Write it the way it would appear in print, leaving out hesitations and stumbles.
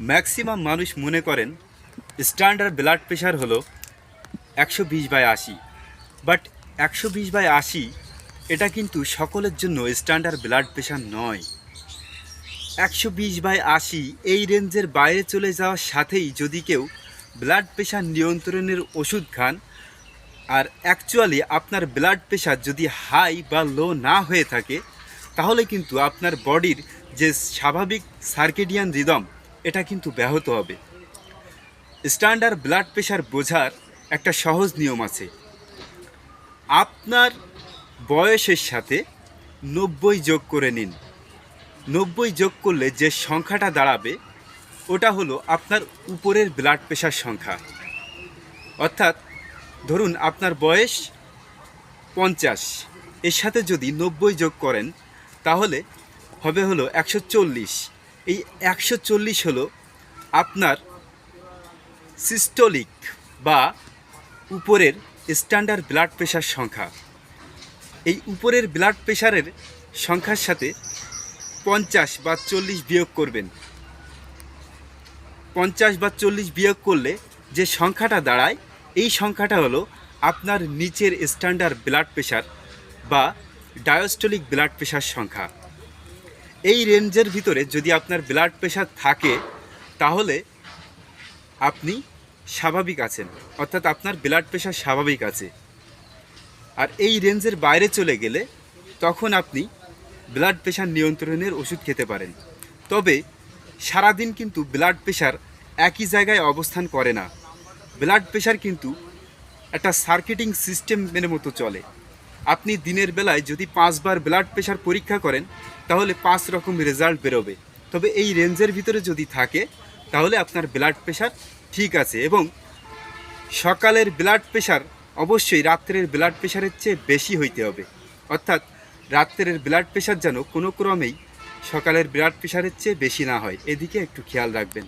Maximum মানুষ মনে করেন স্ট্যান্ডার্ড ব্লাড প্রেশার হলো 120/80। বাট 120/80 এটা কিন্তু সকলের জন্য স্ট্যান্ডার্ড ব্লাড প্রেশার নয়। 120/80 এই রেঞ্জের বাইরে চলে যাওয়ার সাথেই যদি কেউ ব্লাড প্রেশার নিয়ন্ত্রণের ওষুধ খান, আর অ্যাকচুয়ালি আপনার ব্লাড প্রেশার যদি হাই বা লো না হয়ে থাকে, তাহলে কিন্তু আপনার বডির যে স্বাভাবিক সার্কেডিয়ান রিদম এটা কিন্তু ব্যাহত হবে। স্ট্যান্ডার্ড ব্লাড প্রেশার বোঝার একটা সহজ নিয়ম আছে। আপনার বয়সের সাথে 90 যোগ করে নিন। 90 যোগ করলে যে সংখ্যাটা দাঁড়াবে ওটা হলো আপনার উপরের ব্লাড প্রেশার সংখ্যা। অর্থাৎ ধরুন আপনার বয়স 50, এর সাথে যদি 90 যোগ করেন তাহলে হবে হলো 140। এই 140 হলো আপনার সিস্টোলিক বা উপরের স্ট্যান্ডার্ড ব্লাড প্রেশার সংখ্যা। এই উপরের ব্লাড প্রেশারের সংখ্যার সাথে 50 বা 40 বিয়োগ করবেন। 50 বা 40 বিয়োগ করলে যে সংখ্যাটা দাঁড়ায়, এই সংখ্যাটা হলো আপনার নিচের স্ট্যান্ডার্ড ব্লাড প্রেশার বা ডায়াস্টোলিক ব্লাড প্রেশার সংখ্যা। এই রেঞ্জের ভিতরে যদি আপনার ব্লাড প্রেশার থাকে তাহলে আপনি স্বাভাবিক আছেন, অর্থাৎ আপনার ব্লাড প্রেশার স্বাভাবিক আছে। আর এই রেঞ্জের বাইরে চলে গেলে তখন আপনি ব্লাড প্রেশার নিয়ন্ত্রণের ওষুধ খেতে পারেন। তবে সারাদিন কিন্তু ব্লাড প্রেশার একই জায়গায় অবস্থান করে না। ব্লাড প্রেশার কিন্তু একটা সার্কিটিং সিস্টেমের মতো চলে। আপনি দিনের বেলায় যদি 5 বার ব্লাড প্রেশার পরীক্ষা করেন তাহলে 5 রকম রেজাল্ট বেরোবে। তবে এই রেঞ্জের ভিতরে যদি থাকে তাহলে আপনার ব্লাড প্রেশার ঠিক আছে। এবং সকালের ব্লাড প্রেশার অবশ্যই রাত্রের ব্লাড প্রেশারের চেয়ে বেশি হইতে হবে। অর্থাৎ রাত্রের ব্লাড প্রেশার যেন কোনো ক্রমেই সকালের ব্লাড প্রেশারের চেয়ে বেশি না হয়, এদিকে একটু খেয়াল রাখবেন।